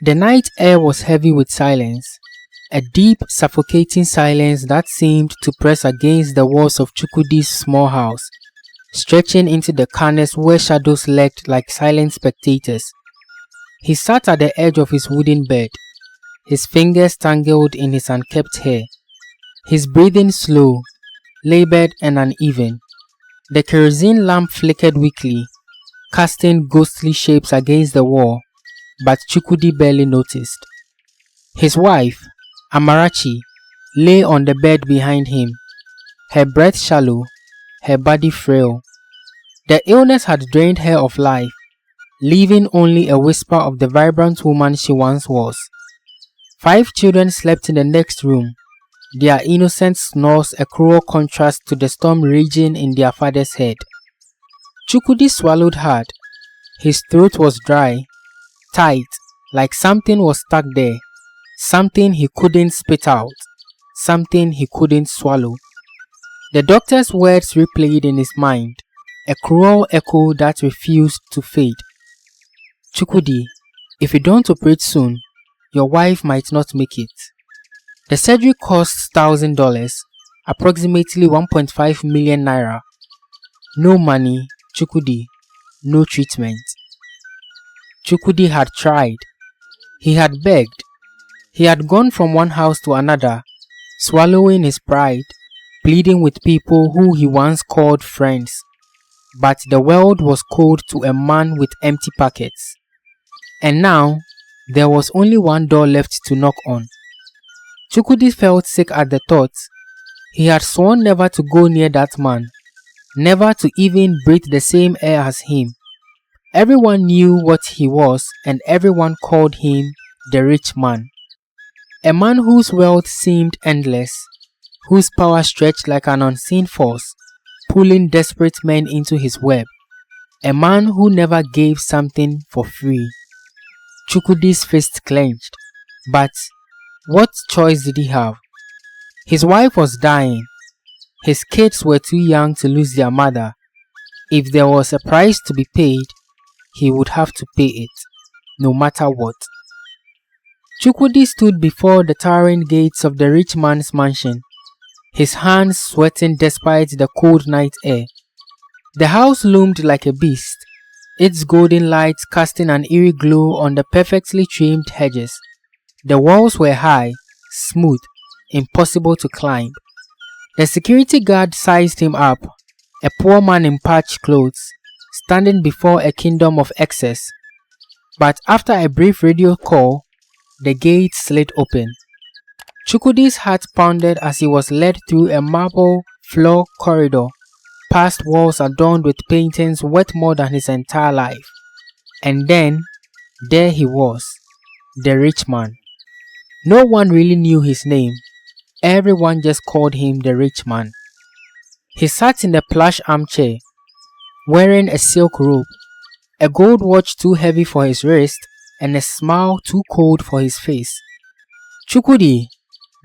The night air was heavy with silence, a deep, suffocating silence that seemed to press against the walls of Chukwudi's small house, stretching into the corners where shadows lurked like silent spectators. He sat at the edge of his wooden bed, his fingers tangled in his unkempt hair, his breathing slow, labored and uneven. The kerosene lamp flickered weakly, casting ghostly shapes against the wall, but Chukwudi barely noticed. His wife, Amarachi, lay on the bed behind him, her breath shallow, her body frail. The illness had drained her of life, leaving only a whisper of the vibrant woman she once was. 5 children slept in the next room, their innocent snores a cruel contrast to the storm raging in their father's head. Chukwudi swallowed hard. His throat was dry, tight, like something was stuck there, something he couldn't spit out, something he couldn't swallow. The doctor's words replayed in his mind, a cruel echo that refused to fade. Chukwudi, if you don't operate soon, your wife might not make it. The surgery costs $1,000, approximately 1.5 million naira. No money, Chukwudi, no treatment. Chukwudi had tried. He had begged. He had gone from one house to another, swallowing his pride, pleading with people who he once called friends. But the world was cold to a man with empty pockets. And now, there was only one door left to knock on. Chukwudi felt sick at the thought. He had sworn never to go near that man, never to even breathe the same air as him. Everyone knew what he was and everyone called him the rich man. A man whose wealth seemed endless, whose power stretched like an unseen force, pulling desperate men into his web. A man who never gave something for free. Chukwudi's fist clenched, but what choice did he have? His wife was dying. His kids were too young to lose their mother. If there was a price to be paid, he would have to pay it, no matter what. Chukwudi stood before the towering gates of the rich man's mansion, his hands sweating despite the cold night air. The house loomed like a beast, its golden lights casting an eerie glow on the perfectly trimmed hedges. The walls were high, smooth, impossible to climb. The security guard sized him up, a poor man in patched clothes, standing before a kingdom of excess. But after a brief radio call, the gate slid open. Chukwudi's heart pounded as he was led through a marble floor corridor, past walls adorned with paintings worth more than his entire life. And then, there he was, the rich man. No one really knew his name. Everyone just called him the rich man. He sat in a plush armchair, wearing a silk robe, a gold watch too heavy for his wrist, and a smile too cold for his face. Chukwudi,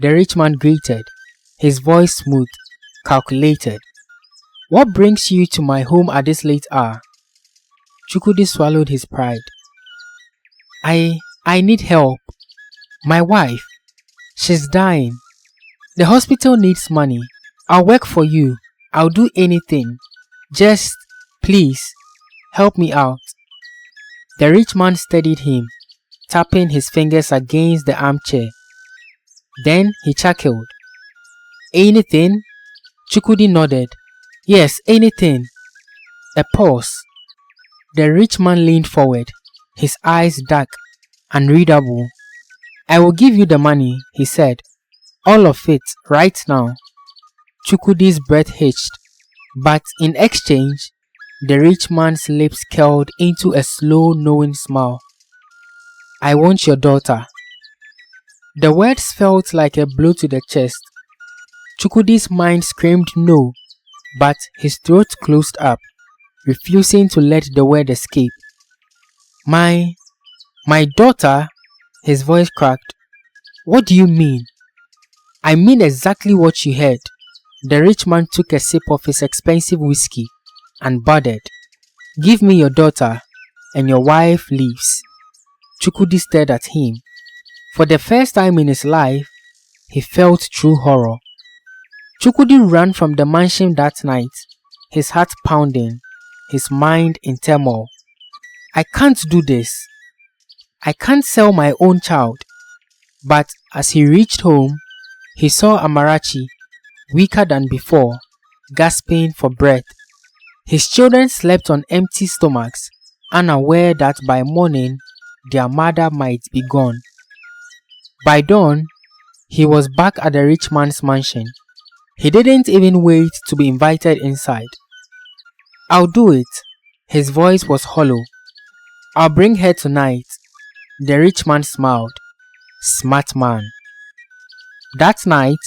the rich man greeted, his voice smooth, calculated. What brings you to my home at this late hour? Chukwudi swallowed his pride. I need help. My wife, she's dying. The hospital needs money. I'll work for you. I'll do anything. Just, please, help me out. The rich man steadied him, tapping his fingers against the armchair. Then he chuckled. Anything? Chukwudi nodded. Yes, anything. A pause. The rich man leaned forward, his eyes dark, unreadable. I will give you the money, he said. All of it, right now. Chukwudi's breath hitched, but in exchange, the rich man's lips curled into a slow, knowing smile. I want your daughter. The words felt like a blow to the chest. Chukwudi's mind screamed no, but his throat closed up, refusing to let the word escape. My daughter? His voice cracked. What do you mean? I mean exactly what you heard. The rich man took a sip of his expensive whiskey and nodded. Give me your daughter, and your wife leaves. Chukudi stared at him. For the first time in his life, he felt true horror. Chukudi ran from the mansion that night, his heart pounding, his mind in turmoil. I can't do this. I can't sell my own child. But as he reached home, he saw Amarachi, weaker than before, gasping for breath. His children slept on empty stomachs, unaware that by morning their mother might be gone. By dawn, he was back at the rich man's mansion. He didn't even wait to be invited inside. I'll do it. His voice was hollow. I'll bring her tonight. The rich man smiled. Smart man. That night,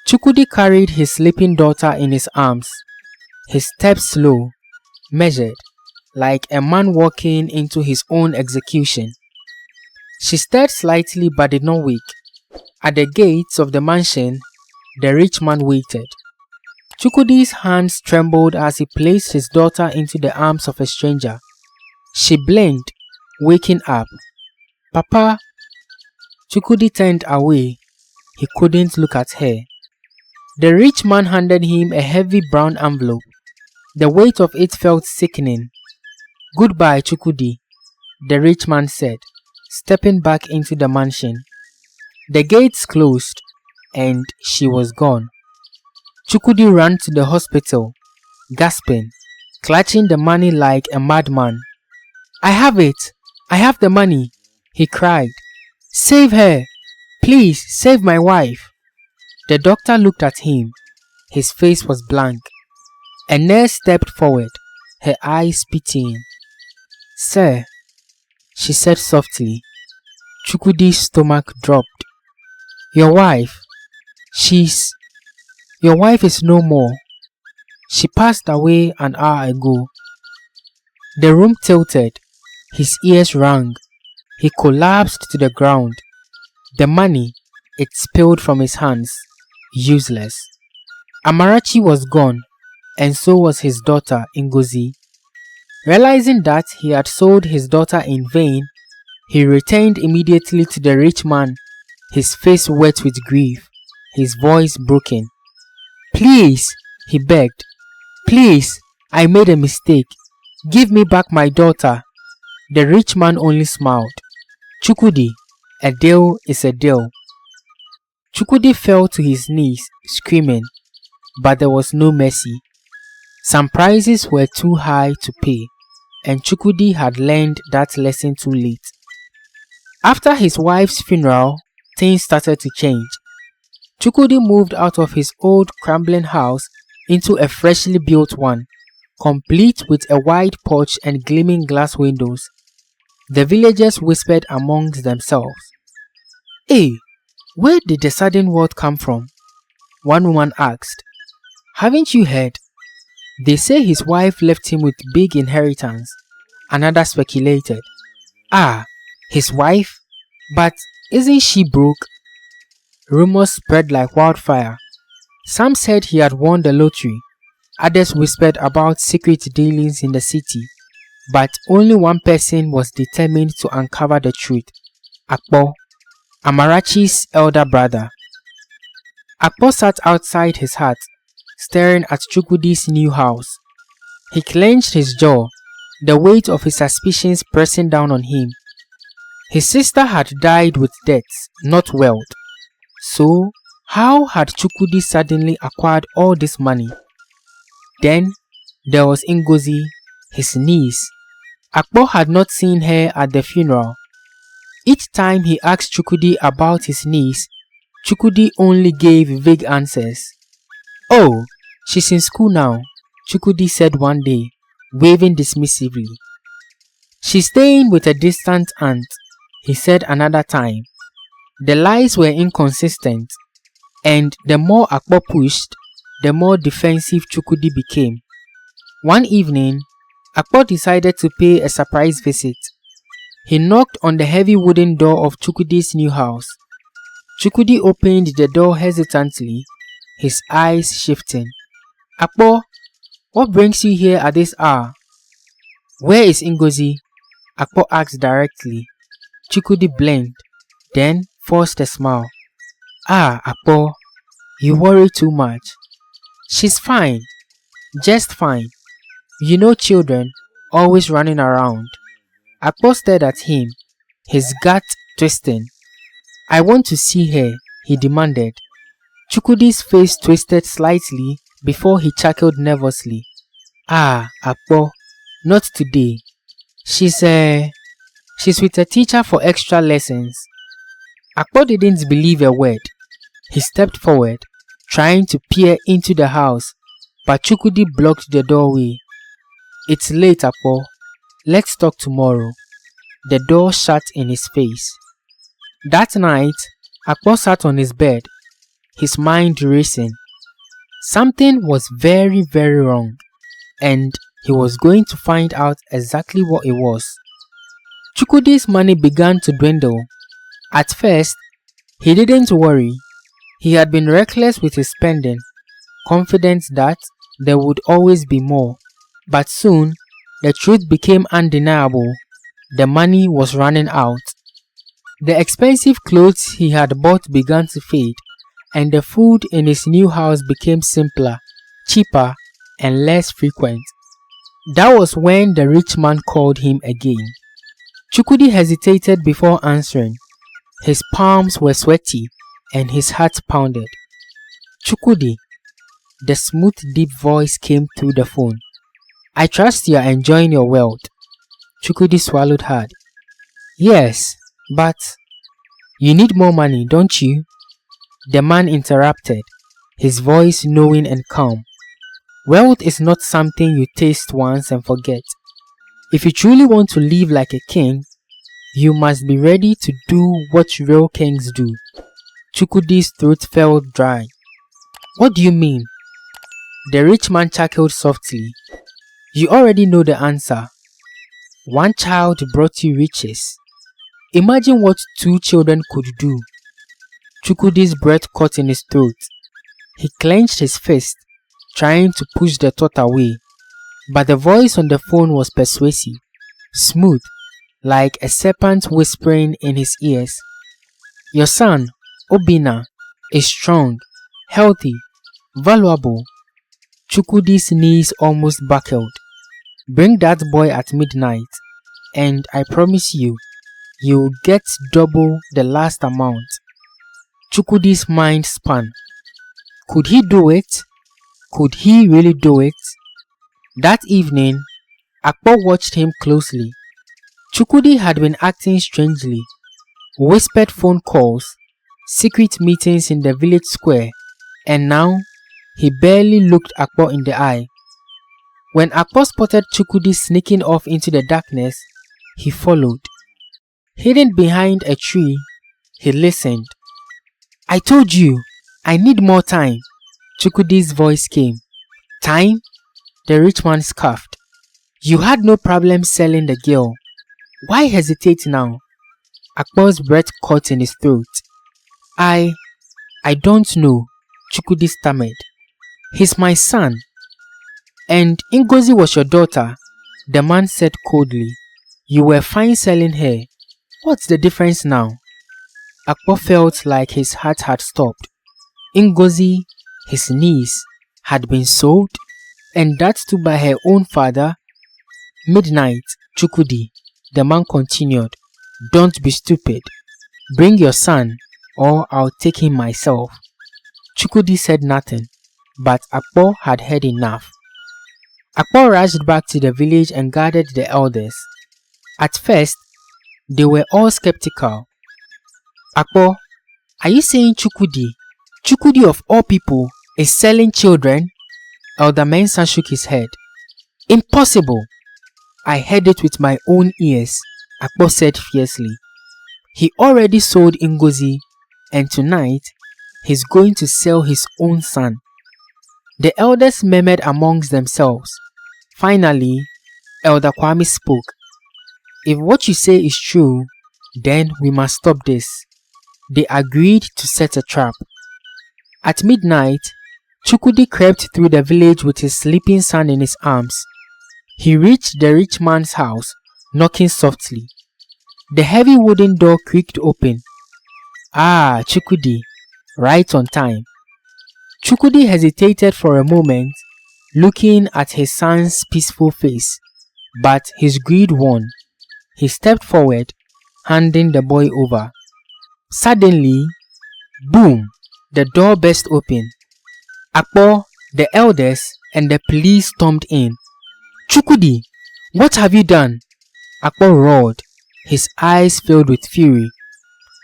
Chukudi carried his sleeping daughter in his arms. His steps slow, measured, like a man walking into his own execution. She stirred slightly but did not wake. At the gates of the mansion, the rich man waited. Chukudi's hands trembled as he placed his daughter into the arms of a stranger. She blinked, waking up. Papa. Chukudi turned away. He couldn't look at her. The rich man handed him a heavy brown envelope. The weight of it felt sickening. Goodbye, Chukudi, the rich man said, stepping back into the mansion. The gates closed, and she was gone. Chukudi ran to the hospital, gasping, clutching the money like a madman. I have it! I have the money! He cried. Save her! Please, save my wife! The doctor looked at him. His face was blank. A nurse stepped forward, her eyes pitying. Sir, she said softly. Chukudi's stomach dropped. Your wife is no more. She passed away an hour ago. The room tilted. His ears rang. He collapsed to the ground. The money, it spilled from his hands. Useless. Amarachi was gone, and so was his daughter, Ngozi. Realizing that he had sold his daughter in vain, he returned immediately to the rich man, his face wet with grief, his voice broken. Please, he begged. Please, I made a mistake. Give me back my daughter. The rich man only smiled. Chukudi, a deal is a deal. Chukudi fell to his knees, screaming, but there was no mercy. Some prices were too high to pay, and Chukudi had learned that lesson too late. After his wife's funeral, things started to change. Chukudi moved out of his old crumbling house into a freshly built one, complete with a wide porch and gleaming glass windows. The villagers whispered amongst themselves. Hey, where did the sudden wealth come from? One woman asked. Haven't you heard? They say his wife left him with big inheritance. Another speculated. Ah, his wife? But isn't she broke? Rumors spread like wildfire. Some said he had won the lottery. Others whispered about secret dealings in the city. But only one person was determined to uncover the truth. Akpo, Amarachi's elder brother. Akpo sat outside his hut, staring at Chukudi's new house. He clenched his jaw, the weight of his suspicions pressing down on him. His sister had died with debts, not wealth. So, how had Chukudi suddenly acquired all this money? Then, there was Ngozi, his niece. Akpo had not seen her at the funeral. Each time he asked Chukudi about his niece, Chukudi only gave vague answers. Oh, she's in school now, Chukudi said one day, waving dismissively. She's staying with a distant aunt, he said another time. The lies were inconsistent, and the more Akpo pushed, the more defensive Chukudi became. One evening, Akpo decided to pay a surprise visit. He knocked on the heavy wooden door of Chukudi's new house. Chukudi opened the door hesitantly, his eyes shifting. Akpo, what brings you here at this hour? Where is Ngozi? Akpo asked directly. Chukudi blinked, then forced a smile. Ah, Akpo, you worry too much. She's fine, just fine. You know children, always running around. Akpo stared at him, his gut twisting. I want to see her, he demanded. Chukwudi's face twisted slightly before he chuckled nervously. Ah, Akpo, not today. She's with a teacher for extra lessons. Akpo didn't believe a word. He stepped forward, trying to peer into the house, but Chukwudi blocked the doorway. It's late, Akpo. Let's talk tomorrow. The door shut in his face. That night, Akpo sat on his bed, his mind racing. Something was very, very wrong, and he was going to find out exactly what it was. Chukwudi's money began to dwindle. At first, he didn't worry. He had been reckless with his spending, confident that there would always be more. But soon, the truth became undeniable. The money was running out. The expensive clothes he had bought began to fade, and the food in his new house became simpler, cheaper, and less frequent. That was when the rich man called him again. Chukwudi hesitated before answering. His palms were sweaty and his heart pounded. Chukwudi, the smooth deep voice came through the phone. I trust you are enjoying your wealth. Chukwudi swallowed hard. Yes, but you need more money, don't you? The man interrupted, his voice knowing and calm. Wealth is not something you taste once and forget. If you truly want to live like a king, you must be ready to do what real kings do. Chukwudi's throat felt dry. What do you mean? The rich man chuckled softly. You already know the answer. One child brought you riches. Imagine what 2 children could do. Chukwudi's breath caught in his throat. He clenched his fist, trying to push the thought away. But the voice on the phone was persuasive, smooth, like a serpent whispering in his ears. Your son, Obina, is strong, healthy, valuable. Chukwudi's knees almost buckled. Bring that boy at midnight, and I promise you, you'll get double the last amount. Chukwudi's mind spun. Could he do it? Could he really do it? That evening, Akpo watched him closely. Chukwudi had been acting strangely. Whispered phone calls, secret meetings in the village square, and now he barely looked Akpo in the eye. When Akpo spotted Chukwudi sneaking off into the darkness, he followed. Hidden behind a tree, he listened. I told you, I need more time. Chukwudi's voice came. Time? The rich man scoffed. You had no problem selling the girl. Why hesitate now? Akpo's breath caught in his throat. I don't know, Chukwudi stammered. He's my son. And Ngozi was your daughter, the man said coldly. You were fine selling her. What's the difference now? Akpo felt like his heart had stopped. Ngozi, his niece, had been sold, and that too by her own father. Midnight, Chukwudi, the man continued. Don't be stupid. Bring your son, or I'll take him myself. Chukwudi said nothing, but Akpo had heard enough. Akpo rushed back to the village and gathered the elders. At first, they were all skeptical. Akpo, are you saying Chukwudi of all people, is selling children? Elder Mensah shook his head. Impossible! I heard it with my own ears, Akpo said fiercely. He already sold Ngozi, and tonight, he's going to sell his own son. The elders murmured amongst themselves. Finally, Elder Kwame spoke. If what you say is true, then we must stop this. They agreed to set a trap. At midnight, Chukwudi crept through the village with his sleeping son in his arms. He reached the rich man's house, knocking softly. The heavy wooden door creaked open. Ah, Chukudi, right on time. Chukudi hesitated for a moment, looking at his son's peaceful face, but his greed won. He stepped forward, handing the boy over. Suddenly, boom, the door burst open. Akpo, the elders, and the police stormed in. Chukudi, what have you done? Akpo roared, his eyes filled with fury.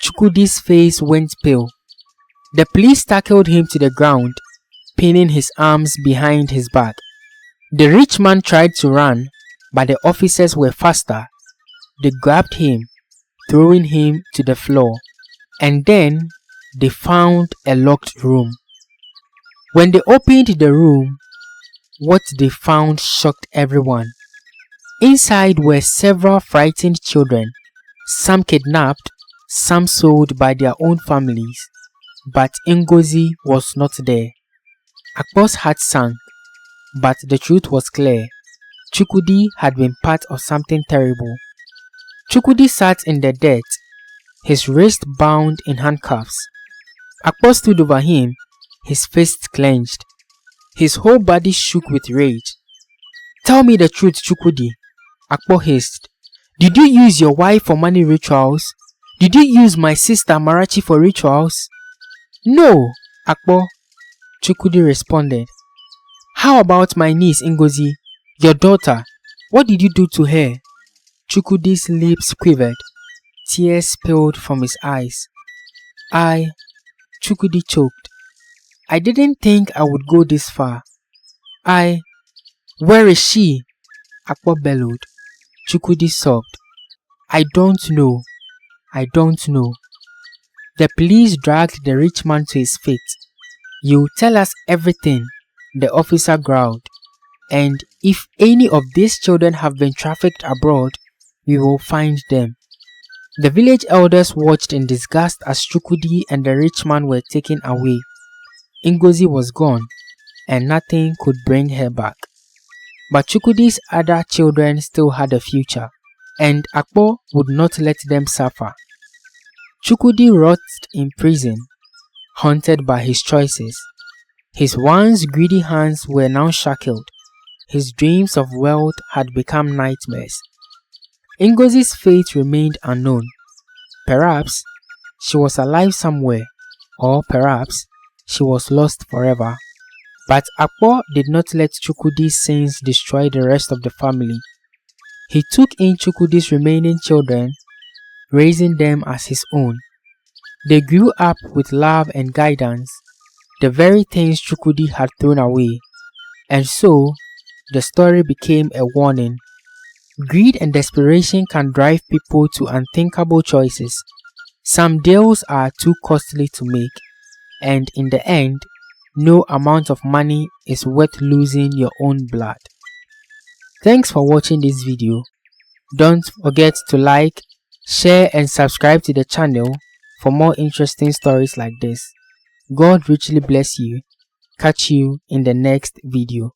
Chukudi's face went pale. The police tackled him to the ground, pinning his arms behind his back. The rich man tried to run, but the officers were faster. They grabbed him, throwing him to the floor, and then they found a locked room. When they opened the room, what they found shocked everyone. Inside were several frightened children, some kidnapped, some sold by their own families, but Ngozi was not there. Akpo's heart sank, but the truth was clear. Chukudi had been part of something terrible. Chukudi sat in the dirt, his wrist bound in handcuffs. Akpo stood over him, his fists clenched. His whole body shook with rage. Tell me the truth, Chukudi, Akpo hissed. Did you use your wife for money rituals? Did you use my sister Marachi for rituals? No, Akpo, Chukudi responded. How about my niece Ngozi, your daughter? What did you do to her? Chukudi's lips quivered. Tears spilled from his eyes. Chukudi choked. I didn't think I would go this far. Where is she? Akpo bellowed. Chukudi sobbed. I don't know. The police dragged the rich man to his feet. You tell us everything, the officer growled. And if any of these children have been trafficked abroad, we will find them. The village elders watched in disgust as Chukudi and the rich man were taken away. Ngozi was gone, and nothing could bring her back. But Chukudi's other children still had a future, and Akpo would not let them suffer. Chukudi rotted in prison, haunted by his choices. His once greedy hands were now shackled. His dreams of wealth had become nightmares. Ngozi's fate remained unknown. Perhaps she was alive somewhere, or perhaps she was lost forever. But Akpo did not let Chukudi's sins destroy the rest of the family. He took in Chukudi's remaining children, raising them as his own. They grew up with love and guidance, the very things Chukudi had thrown away. And so, the story became a warning. Greed and desperation can drive people to unthinkable choices. Some deals are too costly to make, and in the end, no amount of money is worth losing your own blood. Thanks for watching this video. Don't forget to like, share and subscribe to the channel for more interesting stories like this. God richly bless you. Catch you in the next video.